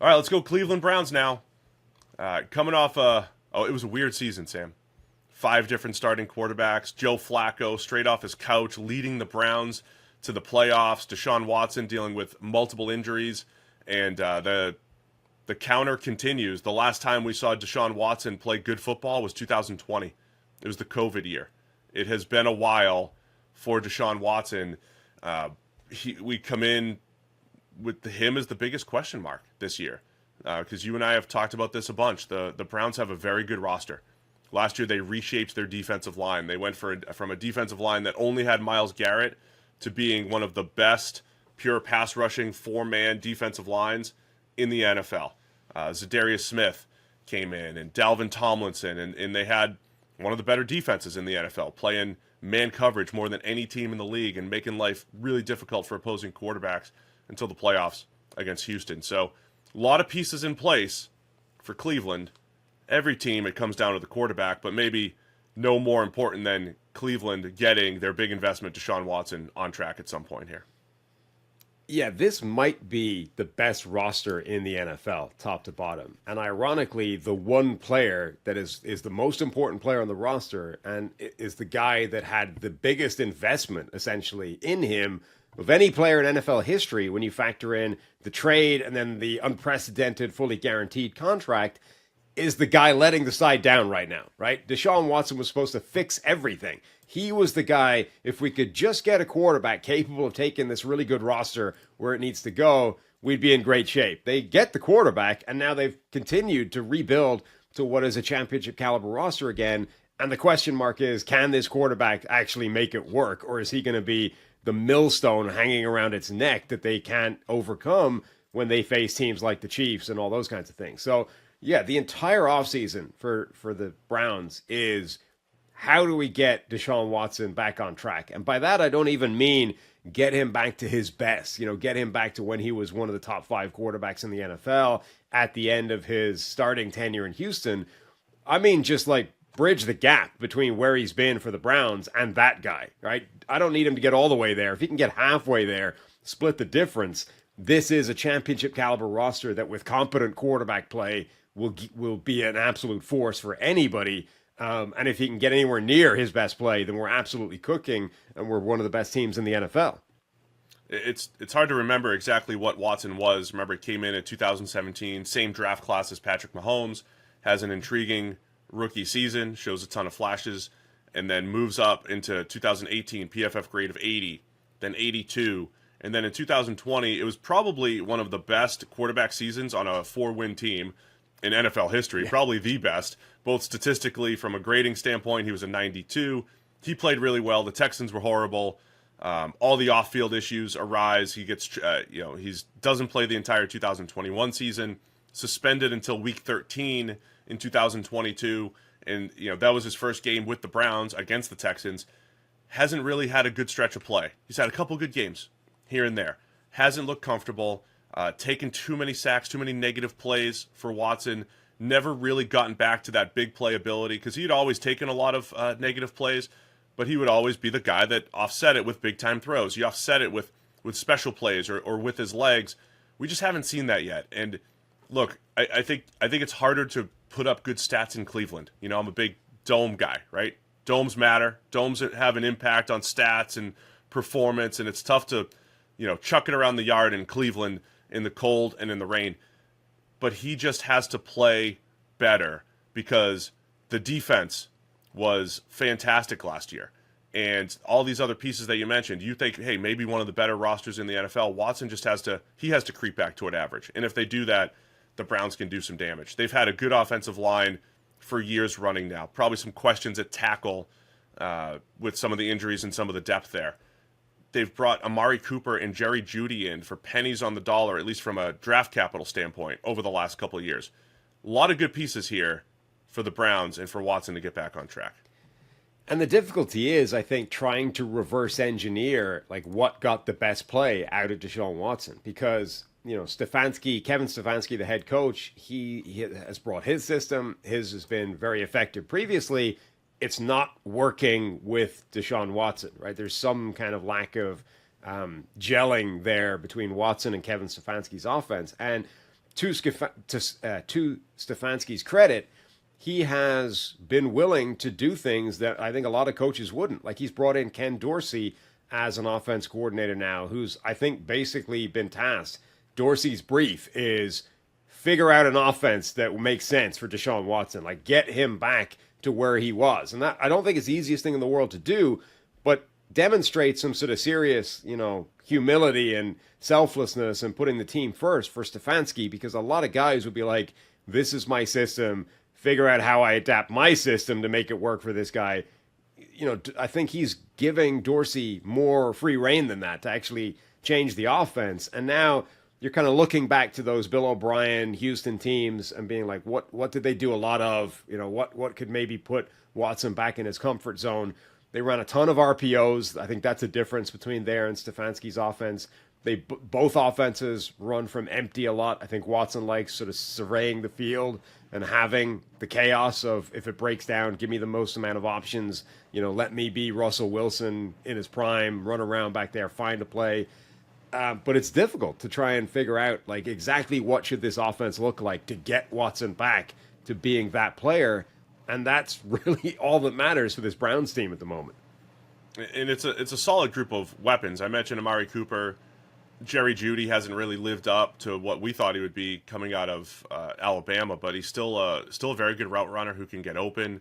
All right, let's go Cleveland Browns now. Coming off it was a weird season, Sam. 5 different starting quarterbacks. Joe Flacco straight off his couch, leading the Browns to the playoffs. Deshaun Watson dealing with multiple injuries, and the counter continues. The last time we saw Deshaun Watson play good football was 2020. It was the COVID year. It has been a while for Deshaun Watson. We come in with him as the biggest question mark this year, because you and I have talked about this a bunch. The Browns have a very good roster. Last year they reshaped their defensive line. They went from a defensive line that only had Myles Garrett to being one of the best pure pass rushing 4-man defensive lines in the NFL. Zadarius Smith came in, and Dalvin Tomlinson, and they had one of the better defenses in the NFL, playing man coverage more than any team in the league and making life really difficult for opposing quarterbacks until the playoffs against Houston. So a lot of pieces in place for Cleveland. Every team, it comes down to the quarterback, but maybe no more important than Cleveland getting their big investment, Deshaun Watson, on track at some point here. Yeah, this might be the best roster in the NFL, top to bottom. And ironically, the one player that is the most important player on the roster and is the guy that had the biggest investment, essentially, in him of any player in NFL history when you factor in the trade and then the unprecedented, fully guaranteed contract, is the guy letting the side down right now, right? Deshaun Watson was supposed to fix everything. He was the guy, if we could just get a quarterback capable of taking this really good roster where it needs to go, we'd be in great shape. They get the quarterback, and now they've continued to rebuild to what is a championship caliber roster again. And the question mark is, can this quarterback actually make it work? Or is he going to be the millstone hanging around its neck that they can't overcome when they face teams like the Chiefs and all those kinds of things? So, yeah, the entire offseason for the Browns is, how do we get Deshaun Watson back on track? And by that, I don't even mean get him back to his best, get him back to when he was one of the top 5 quarterbacks in the NFL at the end of his starting tenure in Houston. I mean, just like bridge the gap between where he's been for the Browns and that guy, right? I don't need him to get all the way there. If he can get halfway there, split the difference. This is a championship caliber roster that with competent quarterback play will be an absolute force for anybody. And if he can get anywhere near his best play, then we're absolutely cooking, and we're one of the best teams in the NFL. It's hard to remember exactly what Watson was. Remember, he came in 2017, same draft class as Patrick Mahomes, has an intriguing rookie season, shows a ton of flashes, and then moves up into 2018, PFF grade of 80, then 82, and then in 2020, it was probably one of the best quarterback seasons on a 4-win team in NFL history, probably the best, both statistically from a grading standpoint. He was a 92. He played really well. The Texans were horrible. All the off-field issues arise. He gets, he doesn't play the entire 2021 season, suspended until week 13 in 2022, and that was his first game with the Browns against the Texans. Hasn't really had a good stretch of play. He's had a couple good games here and there. Hasn't looked comfortable. Taken too many sacks, too many negative plays for Watson. Never really gotten back to that big play ability, because he'd always taken a lot of negative plays, but he would always be the guy that offset it with big-time throws. He offset it with special plays or with his legs. We just haven't seen that yet. And look, I think it's harder to put up good stats in Cleveland. I'm a big dome guy, right? Domes matter. Domes have an impact on stats and performance, and it's tough to, chuck it around the yard in Cleveland in the cold and in the rain. But he just has to play better, because the defense was fantastic last year. And all these other pieces that you mentioned, you think, hey, maybe one of the better rosters in the NFL. Watson just has to creep back toward average. And if they do that, the Browns can do some damage. They've had a good offensive line for years running now. Probably some questions at tackle with some of the injuries and some of the depth there. They've brought Amari Cooper and Jerry Jeudy in for pennies on the dollar, at least from a draft capital standpoint, over the last couple of years. A lot of good pieces here for the Browns and for Watson to get back on track. And the difficulty is, I think, trying to reverse engineer what got the best play out of Deshaun Watson, because Kevin Stefanski, the head coach, he has brought his system. His has been very effective previously. It's not working with Deshaun Watson, right? There's some kind of lack of gelling there between Watson and Kevin Stefanski's offense. And to Stefanski's credit, he has been willing to do things that I think a lot of coaches wouldn't. Like, he's brought in Ken Dorsey as an offense coordinator now, who's, I think, basically been tasked. Dorsey's brief is figure out an offense that makes sense for Deshaun Watson. Like, get him back to where he was. And that, I don't think it's the easiest thing in the world to do, but demonstrates some sort of serious, humility and selflessness and putting the team first for Stefanski, because a lot of guys would be like, this is my system, figure out how I adapt my system to make it work for this guy. I think he's giving Dorsey more free reign than that to actually change the offense. And now you're kind of looking back to those Bill O'Brien Houston teams and being like, what did they do a lot of? What could maybe put Watson back in his comfort zone? They ran a ton of RPOs. I think that's a difference between there and Stefanski's offense. Both offenses run from empty a lot. I think Watson likes sort of surveying the field and having the chaos of, if it breaks down, give me the most amount of options. Let me be Russell Wilson in his prime, run around back there, find a play. But it's difficult to try and figure out like exactly what should this offense look like to get Watson back to being that player. And that's really all that matters for this Browns team at the moment. And it's a solid group of weapons. I mentioned Amari Cooper. Jerry Jeudy hasn't really lived up to what we thought he would be coming out of Alabama, but he's still a very good route runner who can get open.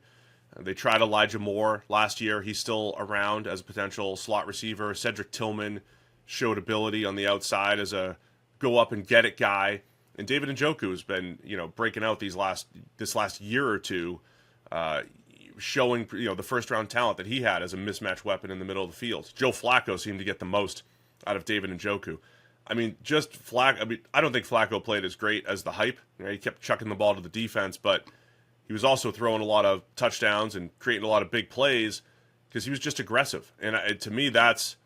They tried Elijah Moore last year. He's still around as a potential slot receiver. Cedric Tillman showed ability on the outside as a go up and get it guy. And David Njoku has been breaking out this last year or two, showing the first round talent that he had as a mismatch weapon in the middle of the field. Joe Flacco seemed to get the most out of David Njoku. I mean, I don't think Flacco played as great as the hype. He kept chucking the ball to the defense, but he was also throwing a lot of touchdowns and creating a lot of big plays because he was just aggressive. And to me, that's,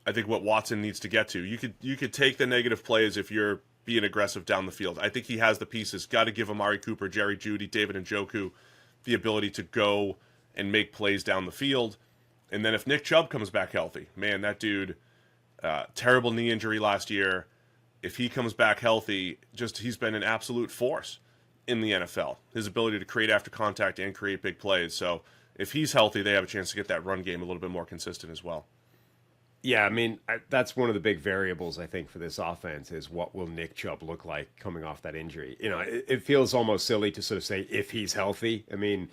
I think, what Watson needs to get to. You could take the negative plays if you're being aggressive down the field. I think he has the pieces. Got to give Amari Cooper, Jerry Jeudy, David Njoku the ability to go and make plays down the field. And then if Nick Chubb comes back healthy, man, that dude, terrible knee injury last year. If he comes back healthy, he's been an absolute force in the NFL. His ability to create after contact and create big plays. So if he's healthy, they have a chance to get that run game a little bit more consistent as well. Yeah, I mean, that's one of the big variables, I think, for this offense is what will Nick Chubb look like coming off that injury. It feels almost silly to sort of say if he's healthy. I mean,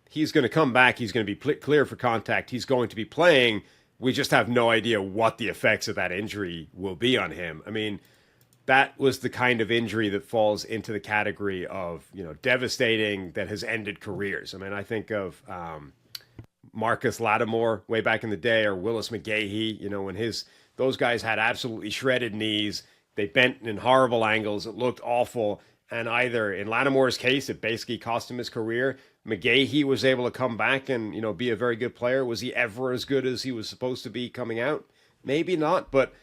he's going to come back. He's going to be clear for contact. He's going to be playing. We just have no idea what the effects of that injury will be on him. I mean, that was the kind of injury that falls into the category of, devastating that has ended careers. I mean, I think of Marcus Lattimore way back in the day, or Willis McGahee, when those guys had absolutely shredded knees. They bent in horrible angles. It looked awful. And either in Lattimore's case, it basically cost him his career. McGahee was able to come back and, be a very good player. Was he ever as good as he was supposed to be coming out? Maybe not, but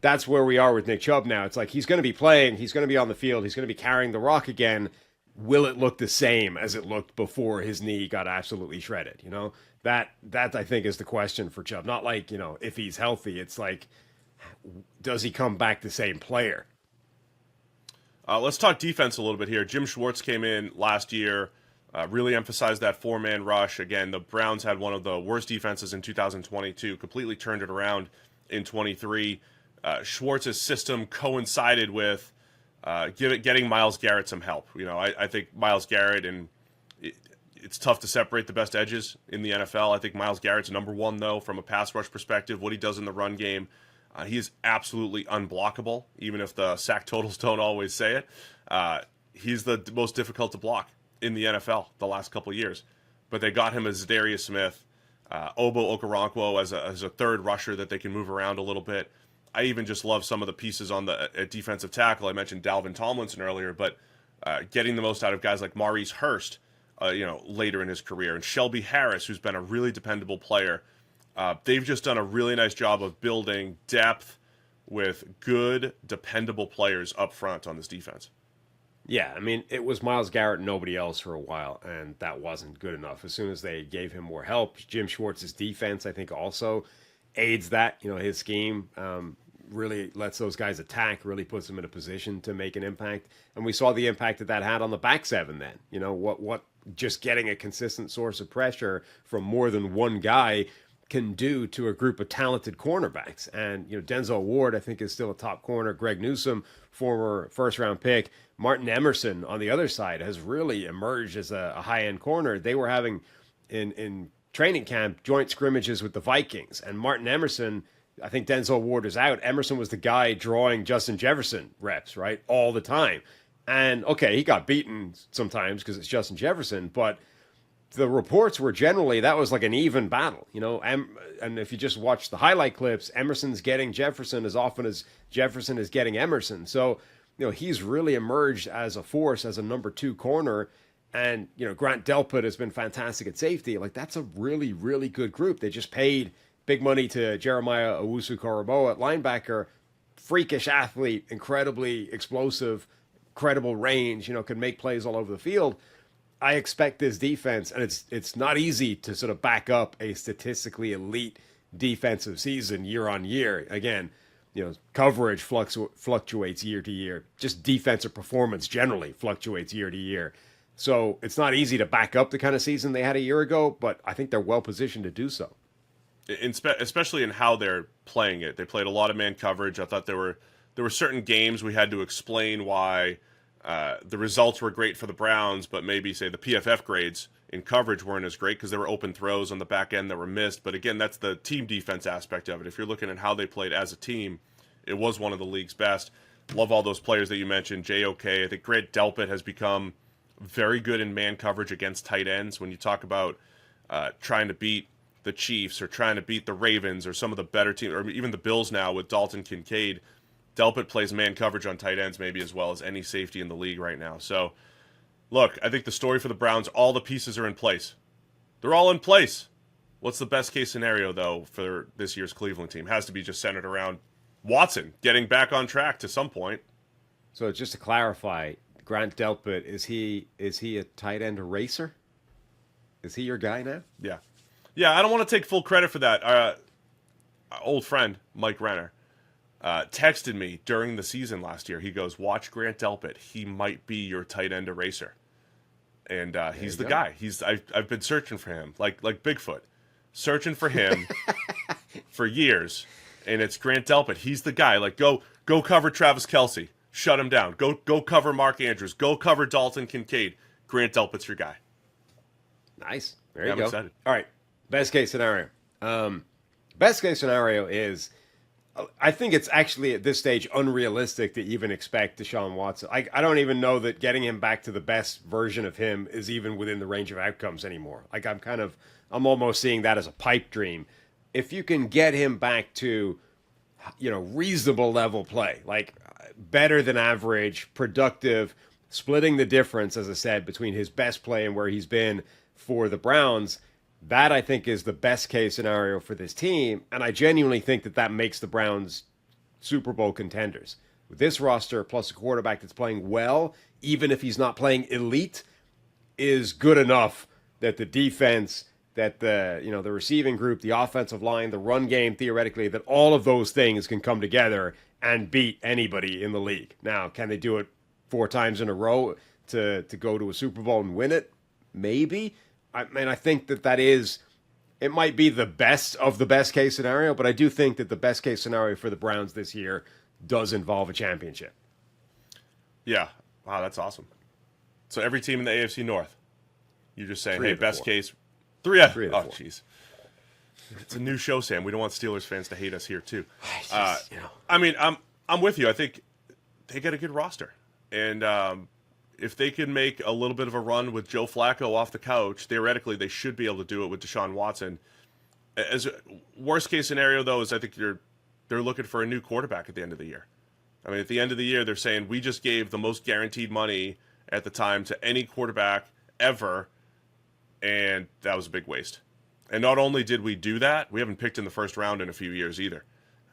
that's where we are with Nick Chubb now. It's like he's going to be playing. He's going to be on the field. He's going to be carrying the rock again. Will it look the same as it looked before his knee got absolutely shredded? That I think is the question for Chubb. Not like, if he's healthy. It's like, does he come back the same player? Let's talk defense a little bit here. Jim Schwartz came in last year, really emphasized that four-man rush. Again, the Browns had one of the worst defenses in 2022, completely turned it around in 23. Schwartz's system coincided with getting Myles Garrett some help. I think Myles Garrett, and it's tough to separate the best edges in the NFL. I think Myles Garrett's number one, though, from a pass rush perspective. What he does in the run game, he is absolutely unblockable, even if the sack totals don't always say it. He's the most difficult to block in the NFL the last couple of years. But they got him as Darius Smith, Obo Okoronkwo as a third rusher that they can move around a little bit. I even just love some of the pieces on the defensive tackle. I mentioned Dalvin Tomlinson earlier, but getting the most out of guys like Maurice Hurst, later in his career, and Shelby Harris, who's been a really dependable player. They've just done a really nice job of building depth with good, dependable players up front on this defense. Yeah, I mean, it was Myles Garrett and nobody else for a while, and that wasn't good enough. As soon as they gave him more help, Jim Schwartz's defense, I think, also aids that. His scheme really lets those guys attack, really puts them in a position to make an impact. And we saw the impact that had on the back seven then. You know, what just getting a consistent source of pressure from more than one guy can do to a group of talented cornerbacks. And, you know, Denzel Ward, I think, is still a top corner. Greg Newsome, former first-round pick. Martin Emerson on the other side has really emerged as a high-end corner. They were having, in training camp, joint scrimmages with the Vikings. And Martin Emerson, I think Denzel Ward is out. Emerson was the guy drawing Justin Jefferson reps, right, all the time. And, okay, he got beaten sometimes because it's Justin Jefferson, but the reports were generally that was like an even battle, you know. And if you just watch the highlight clips, Emerson's getting Jefferson as often as Jefferson is getting Emerson. So, you know, he's really emerged as a force, as a number 2 corner. And, you know, Grant Delpit has been fantastic at safety. Like, that's a really, really good group. They just paid big money to Jeremiah Owusu-Koramoah at linebacker. Freakish athlete, incredibly explosive, credible range, you know, can make plays all over the field. I expect this defense, and it's not easy to sort of back up a statistically elite defensive season year on year. Again, you know, coverage fluctuates year to year. Just defensive performance generally fluctuates year to year. So it's not easy to back up the kind of season they had a year ago, but I think they're well positioned to do so. Especially in how they're playing it. They played a lot of man coverage. I thought there were certain games we had to explain why the results were great for the Browns, but maybe, say, the PFF grades in coverage weren't as great because there were open throws on the back end that were missed. But again, that's the team defense aspect of it. If you're looking at how they played as a team, it was one of the league's best. Love all those players that you mentioned. JOK, I think Grant Delpit has become very good in man coverage against tight ends. When you talk about trying to beat the Chiefs or trying to beat the Ravens or some of the better teams, or even the Bills now with Dalton Kincaid, Delpit plays man coverage on tight ends maybe as well as any safety in the league right now. So, look, I think the story for the Browns, all the pieces are in place. They're all in place. What's the best case scenario, though, for this year's Cleveland team? Has to be just centered around Watson getting back on track to some point. So just to clarify, Grant Delpit, is he a tight end eraser? Is he your guy now? Yeah. Yeah, I don't want to take full credit for that. Old friend, Mike Renner, texted me during the season last year. He goes, watch Grant Delpit. He might be your tight end eraser. And he's the guy. I've been searching for him, like Bigfoot. Searching for him for years. And it's Grant Delpit. He's the guy. Like, go cover Travis Kelce. Shut him down. Go cover Mark Andrews. Go cover Dalton Kincaid. Grant Delpit's your guy. Nice. There you go. I'm excited. All right. Best case scenario. Best case scenario is, I think it's actually at this stage unrealistic to even expect Deshaun Watson. I don't even know that getting him back to the best version of him is even within the range of outcomes anymore. Like, I'm almost seeing that as a pipe dream. If you can get him back to, you know, reasonable level play, like better than average, productive, splitting the difference, as I said, between his best play and where he's been for the Browns, that I think is the best case scenario for this team. And I genuinely think that makes the Browns Super Bowl contenders. With this roster, plus a quarterback that's playing well, even if he's not playing elite, is good enough that the defense, that the receiving group, the offensive line, the run game, theoretically, that all of those things can come together and beat anybody in the league. Now, can they do it 4 times in a row to go to a Super Bowl and win it? Maybe. I mean, I think it might be the best of the best case scenario, but I do think that the best case scenario for the Browns this year does involve a championship. Yeah. Wow, that's awesome. So every team in the AFC North, you're just saying, hey, best case, 3 out of 4. Oh, jeez. It's a new show, Sam. We don't want Steelers fans to hate us here, too. I mean, I'm with you. I think they got a good roster. And if they can make a little bit of a run with Joe Flacco off the couch, theoretically they should be able to do it with Deshaun Watson. As worst case scenario, though, is I think they're looking for a new quarterback at the end of the year. I mean, at the end of the year, they're saying we just gave the most guaranteed money at the time to any quarterback ever, and that was a big waste. And not only did we do that, we haven't picked in the first round in a few years either.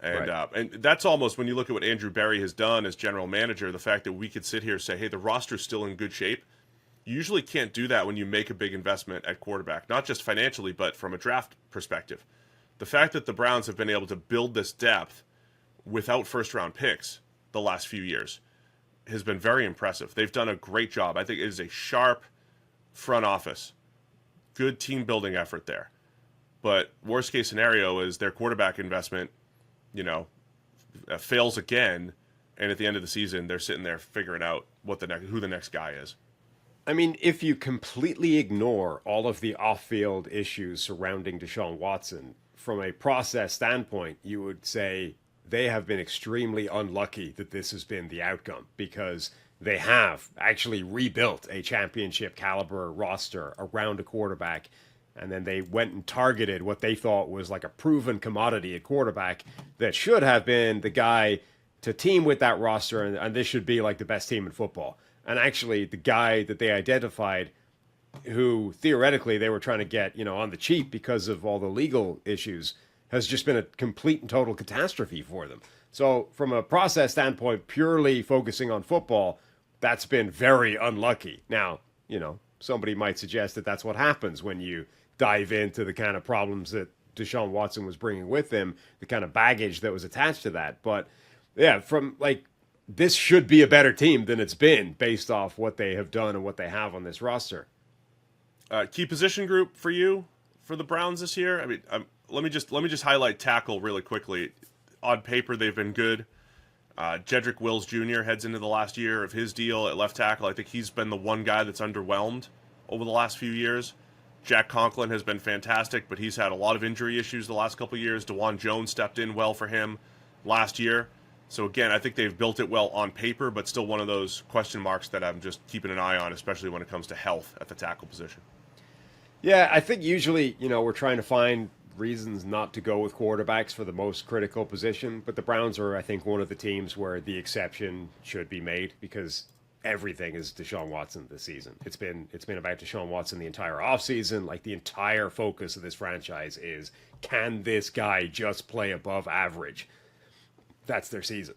And right. And that's almost, when you look at what Andrew Berry has done as general manager, the fact that we could sit here and say, hey, the roster's still in good shape. You usually can't do that when you make a big investment at quarterback, not just financially, but from a draft perspective. The fact that the Browns have been able to build this depth without first round picks the last few years has been very impressive. They've done a great job. I think it is a sharp front office, good team building effort there. But worst case scenario is their quarterback investment, fails again, and at the end of the season they're sitting there figuring out who the next guy is. I mean, if you completely ignore all of the off-field issues surrounding Deshaun Watson, from a process standpoint, you would say they have been extremely unlucky that this has been the outcome, because they have actually rebuilt a championship caliber roster around a quarterback, and then they went and targeted what they thought was like a proven commodity at quarterback that should have been the guy to team with that roster, and this should be like the best team in football. And actually, the guy that they identified, who theoretically they were trying to get, on the cheap because of all the legal issues, has just been a complete and total catastrophe for them. So from a process standpoint, purely focusing on football, that's been very unlucky. Now, somebody might suggest that that's what happens when you dive into the kind of problems that Deshaun Watson was bringing with him, the kind of baggage that was attached to that. But yeah, this should be a better team than it's been based off what they have done and what they have on this roster. Key position group for you for the Browns this year? I mean, let me just highlight tackle really quickly. On paper, they've been good. Jedrick Wills Jr. heads into the last year of his deal at left tackle. I think he's been the one guy that's underwhelmed over the last few years. Jack Conklin has been fantastic, but he's had a lot of injury issues the last couple of years. DeJuan Jones stepped in well for him last year. So again, I think they've built it well on paper, but still one of those question marks that I'm just keeping an eye on, especially when it comes to health at the tackle position. Yeah, I think usually, we're trying to find reasons not to go with quarterbacks for the most critical position, but the Browns are, I think, one of the teams where the exception should be made, because everything is Deshaun Watson this season. It's been about Deshaun Watson the entire offseason. Like, the entire focus of this franchise is, can this guy just play above average? That's their season.